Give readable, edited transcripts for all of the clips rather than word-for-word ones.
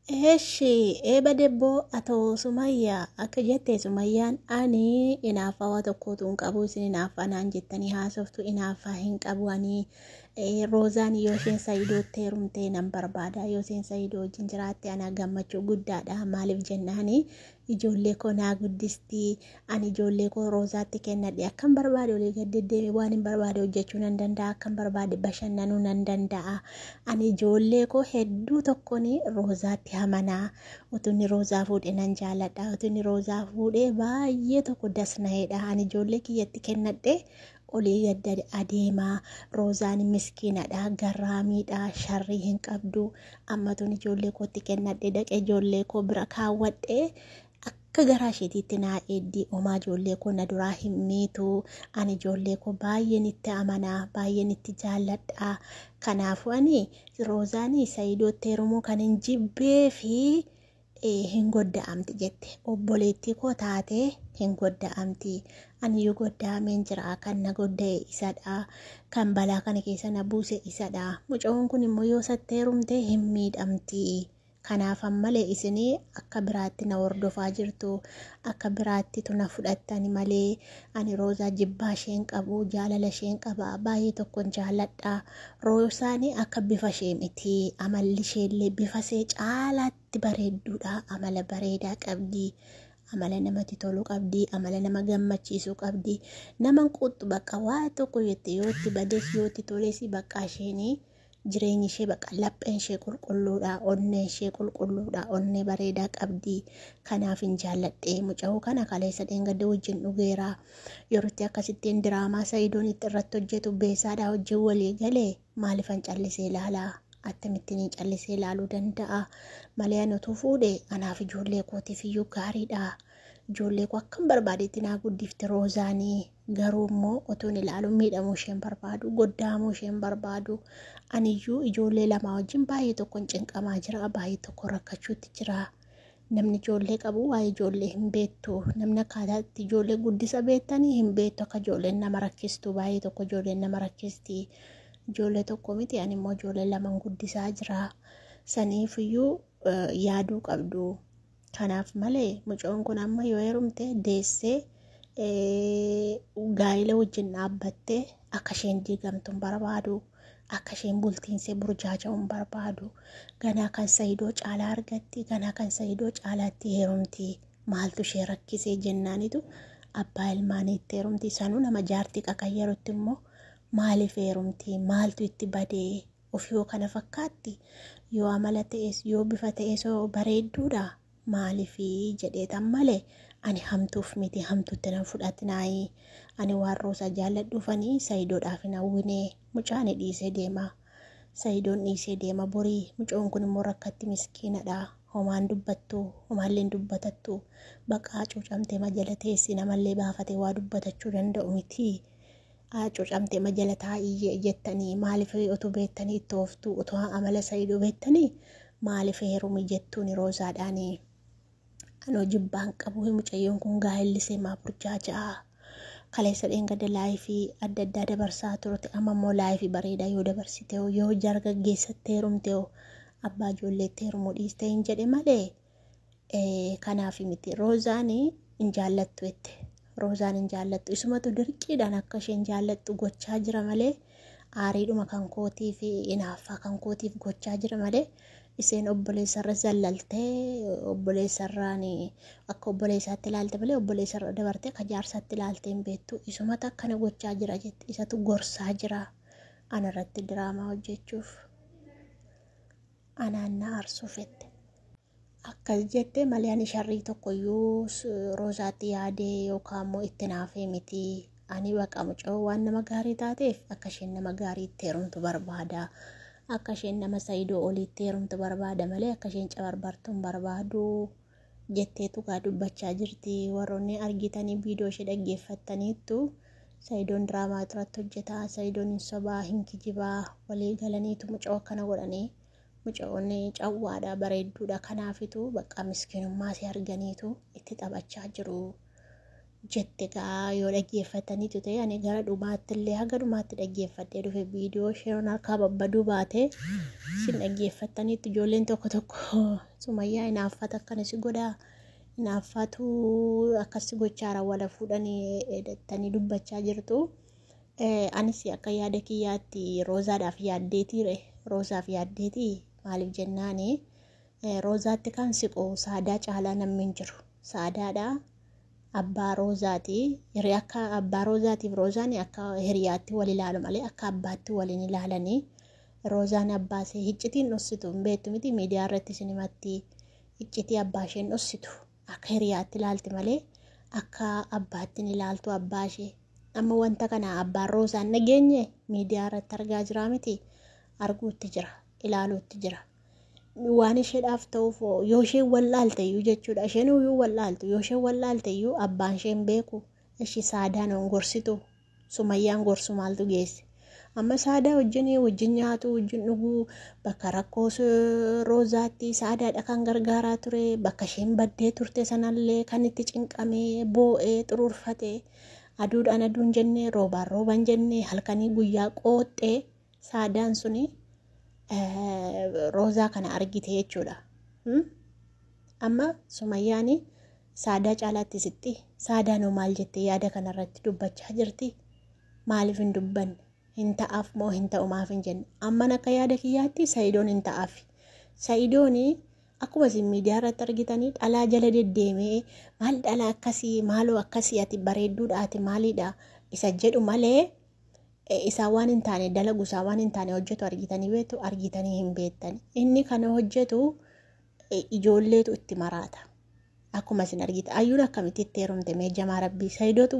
Eshi, debbo atoo Sumayyaa akka jette Sumayyaan ani inaafaa tokkotu hin qabu isin inaafaa naan jettanii haasoftu inaafaa hin qabu ani Roozaan yoo isheen Saayidootti heerumtee nan barbaada yoo isheen Saayidoo wajjin jiraatte ana gammachuu guddaadha maaliif jennaani ijoollee koo naa guddisti ani ijoollee koo Roozaatti kennadhe akkan barbaade olii gad deddeemee waan hin barbaade hojjechuu nan danda'a akkan barbaade bashannanuu nan danda'a ani ijoollee koo hedduu tokkoon Roozaatti amanaa utunni Roozaa fuudhee nan jaaladha utunni Roozaa fuudhee baay'ee tokko dasna'eedha ani ijoollee kiyyatti kennadhe olii gad adeemaa Roozaan miskiinadha garraamiidha sharrii hin qabdu amma tun ijoollee kootti kennadhe dhaqee ijoollee koo bira kaawwadhe akka garaa isheetiitti naa eeddii homaa ijoollee koo na duraa hin miitu ani ijoollee koo baay'een itti amanaa baay'een itti jaalladha kanaafuu ani Roozaanii Saayidootti heerumuu kan hin jibbee fi hin godda'amti jette obboleettii koo taate hin godda'amti ani yoo godda'ameen jira kan na godda'e isadha kan balaa kana keessa na buuse isadha mucoon kun immoo yoo satte heerumte hin miidhamti kanaaf malee isinii akka biraatti na hordofaa jirtu akka biraatti tuna fudhattani malee ani Roozaa jibbaa isheen qabu jaalala isheen qaba baay'ee tokkoon jaalladha Roozaanii akka bifa ishee miti amalli isheellee bifa ishee caalaatti bareedduudha amala bareedaa qabdi amala namatti tolu qabdi amala nama gammachiisuu qabdi nama quxxu bakka waa tokko yette yootti badees yootti tolees bakka isheenii jireenyi ishee bakka lapheen ishee qulqulluudha onnee ishee qulqulluudha onnee bareedaa qabdi kanaaf hin jaalladhe muca'uu kana kaleessa dheengadda wajjin dhugeera yerootti akkasittiin diraamaa Saayidoon itti irratti hojjetu beesaadhaa wajjin walii galee maaliifan callisee ilaalaa akkamittiin callisee ilaaluu danda'a malee anutu fuudhe anaaf ijoollee kootiif iyyuu gaariidha ijoollee koo akkam barbaadetti naa guddifte Roozaanii garuu immoo otuun ilaaluun miidhamuu isheen barbaadu goddaamuu isheen barbaadu aniyyuu ijoollee lama wajjin baay'ee tokkoon cinqamaa jira baay'ee tokko rakkachuutti jira namni ijoollee qabu waa'ee ijoollee hin beektu namni akkaataatti ijoollee guddisa beektanii hin beektu akka ijoolleen nama rakkistu baay'ee tokko ijoolleen nama rakkisti ijoollee tokko miti ani immoo ijoollee lamaan guddisaa jira saniifiyyuu yaaduu qabdu kanaaf malee mucoon kun amma yoo heerumte deessee gaa'ila wajjin dhaabbattee akka isheen diigamtu hin barbaadu akka isheen bultiinsee burjaaja'u hin barbaadu ganaa kan Saayidoo caalaa argatti ganaa kan Saayidoo caalaatti heerumti maaltu ishee rakkisee jennaanitu abbaa ilmaaniitti heerumti sanuu nama jaartii qaqayyarutti immoo maaliif heerumti maaltu itti badee ofii kana fakkaatti yoo amala ta'es yoo bifa ta'es bareedduudha maaliifi jedheetan malee ani hamtuuf miti hamtuutti nan fudhatnaayi ani waan Roozaa jaalladhuufanii Saayidoodhaaf hin hawwine mucaan dhiisee deema Saayidoon dhiisee deema borii mucoon kun immoo rakkatti miskiinadha homaan dubbattu homaalleen dubbatattu baqaa cuucamtee majala teessi namallee baafatee waa dubbatachuu danda'u miti cuucamtee majala taa'ii jettanii maaliif otoo beektanii itti ooftu otoo amala Saayidoo beektanii maaliif heerumi jettuuni Roozaadhaanii anoo jibbaan qabu mucayyoon kun gaa'ellisee maa burjaaja'a kaleessa dheengadda laayifii adda addaa dabarsaa turte amma immoo laayifii bareedaa yoo dabarsite yoo jargaggeessatti heerumte abbaa ijoolleetti heerumuu dhiiste hin jedhe malee kanaaf miti Roozaanii hin jaallattu jette Roozaan hin jaallattu isumatu dirqiidhaan akka isheen jaallattu gochaa jira malee aariidhuma kan kootii fi inaaffaa kan kootiif gochaa jira malee iseen obboleessarra zallaltee obboleessarraan akka obboleessaatti ilaalte malee obboleessarra dabartee akka jaarsaatti ilaalte hin beektu isumatu akkana gochaa jira jette isatu gorsaa jira anarratti diraamaa hojjechuuf anaanna aarsuuf jette akkas jette malee ani sharrii tokkoyyuu Roozaatti yaadee yookaan immoo itti naafee miti ani baqa mucoo waan nama gaarii taateef akka isheen nama gaarii itti heerumtu barbaada akka isheen nama Saayidoo oliitti heerumtu barbaada malee akka isheen cabarbartu hin barbaadu jetteetu gaa dubbachaa jirti warroonni argitanii viidiyoo ishee dhaggeeffattaniittu Saayidoon diraamaa irratti hojjetaa Saayidoon hin sobaa hin kijibaa walii galaniitu mucoo akkana godhanii mucoonni cawwaadha bareedduudha kanaafitu bakka miskiinummaa si arganiitu itti taphachaa jiru jette gaa yoo dhaggeeffatanii tute ani gara dhumaatti illee haga dhumaatti dhaggeeffattee dhufe viidiyoo sheeroon harkaa babbaduu baate sin dhaggeeffataniitti ijoolleen tokko Sumayyaa inaaffata akkanas godhaa inaaffaatu akkas gochaara wala fuudhanii edetanii dubbachaa jirtu. Anis akka yaada kiyyaatti Roozaadhaaf yaaddeetiire Roozaaf yaaddeetii maaliif jennaani Roozaatti kan siqu Saadaa caalaa namni hin jiru. Saadaadha abbaa Roozaati yeroo akka abbaa Roozaatiif Roozaan akka hiriyaatti wal ilaalu malee akka abbaatti waliin ilaalanii Roozaan abbaasee hiccitiin dhossitu hin beektu miti miidiyaa irratti sinimatti hiccitii abbaa isheen dhossitu akka hiriyaatti ilaalti malee akka abbaatti hin ilaaltu abbaashee. Amma wanta kana abbaan Roozaan nageenye miidiyaa irratti argaa jira miti arguutti jira ilaaluutti jira. Waan isheedhaaf ta'uuf yoo isheen wallaalteyyuu jechuudha isheen uyyuu wallaaltu yoo isheen wallaalteyyuu abbaan isheen beeku ishii Saadaan gorsitu Sumayyaan gorsu maaltu geesse. Amma Saadaa wajjin nyaatu wajjin dhuguu bakka rakkoo Roozaatti Saadaadha kan gargaaraa ture bakka isheen baddee turte sanallee kan itti cinqamee boo'ee xuruurfatee aduudhaan aduun jennee roobaan rooban jennee halkanii guyyaa qooxxee Saadaan suni Roozaa kana argite jechuudha. Amma Sumayyaani Saadaa caalaatti sitti Saadaanoo maal jettee yaada kanarratti dubbachaa jirti maaliif hin dubbanne hin ta'aaf moo hin ta'umaaf hin jenne. Amma akka yaada kiyyaatti Sa'idoon hin ta'aaf. Sa'idooni akkuma isin miidiyaa irratti argitanii dhalaa jala deddeemee maal dhalaa akkasii maaloo akkasii ati bareedduudhaati maalidha isa jedhu malee isaa waan hin taane dalaguusaa waan hin taane hojjetu argitanii beektu argitanii hin beektani. Inni kana hojjetu ijoolleetu itti maraata. Akkuma isin argita ayyuun akkamitti itti heerumte mee jamaa rabbii Sa'idootu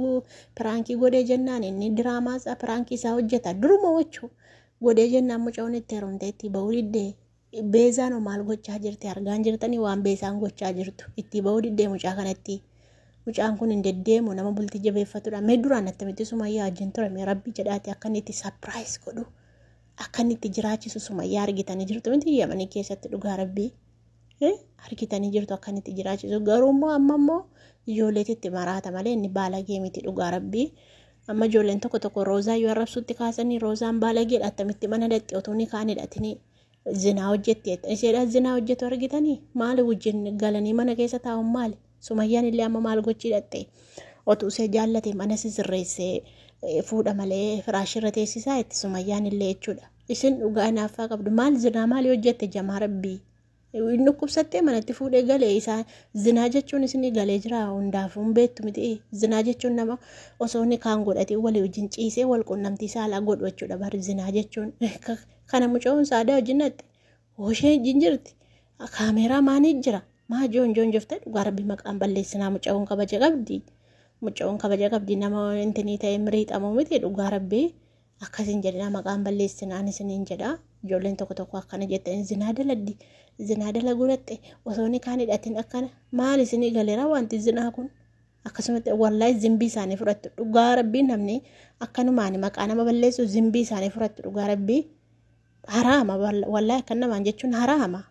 piraankii godhee jennaan inni diraamaa piraankii isaa hojjeta duruma wachuu godhee jennaan mucaan itti heerumte itti ba'uu diddee Beezaan maal gochaa jirti argaan jirtanii waan Beezaan gochaa jirtu itti ba'uu diddee mucaa kanatti. Mucaan kun hin deddeemu nama bultii jabeeffatudha. Mee duraan attamitti Sumayyaa wajjin ture mee rabbi jedhaati akka inni itti surprise godhu akka inni itti jiraachisu Sumayyaa argitanii jirtu miti Yamanii keessatti dhugaa rabbii argitanii jirtu akka inni itti jiraachisu garuu immoo amma immoo ijoolleetti itti maraata malee inni baalagee miti dhugaa rabbii. Amma ijoolleen tokko Roozaa yoo arrabsutti kaasanii Roozaan baalageedha attamitti mana dhaqxe otoo ni kaanidhatini zinaa hojjetti isheedha zinaa hojjetu argitanii maali wajjin galanii mana keessa taa'uun maali. Sumayyaan illee amma maal gochii dhatte otuu ishee jaallate mana sirreessee fuudha malee firaashirra teessisaa itti Sumayyaan illee jechuudha. Isin dhugaa naaffaa qabdu maal zinaa maali hojjette jamaa rabbii. Inni kubsattee manatti fuudhee galee isaa zinaa jechuun isin galee jira hundaafuu hin beektu miti. Zinaa jechuun nama osoo inni kaan godhatee walii wajjin ciisee wal quunnamtii saalaa godhu jechuudha bari zinaa jechuun. Kana mucaan Saadaa wajjin dhatte hoshee wajjin jirti kaameeraa maanii jira. Maa joon jeftee dhugaa rabbii maqaan balleessinaa mucaan kabaja qabdi. Mucaan kabaja qabdi nama intinii ta'e miriixamoo miti dhugaa rabbii akkasiin jedhina maqaan balleessinaan isiniin jedha. Ijoolleen tokko akkana jettanii zinaa dalaguu dhatte osoo inni kaan hidhatiin akkana maal isinii galeera wanti zinaa kun akkasumatti wallaahi zimbii isaanii fudhattu dhugaa rabbii namni akkanumaan maqaa nama balleessu zimbii isaanii fudhattu dhugaa rabbii haraama wallaahi akkan namaan jechuun haraama.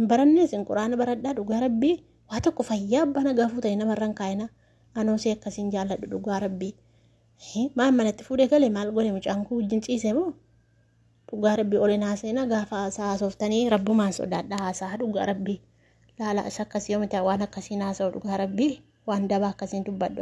Barannees in quraana baradhaa dhugaa rabbii waa tokko fayyaa abbaan agaafuu ta'e namarraan kaayina anoosee akkasiin jaalladhu dhugaa rabbii. Maal manatti fuudhee galee maal godhe mucaan kun wajjin ciisee moo dhugaa rabbii oleen haaseena gaafa haasoftanii rabbumaan sodaadha haasaa dhugaa rabbii laala isa akkasii yoo miti waan akkasiin haasa'u dhugaa rabbii waan dabaa akkasiin dubbadhu.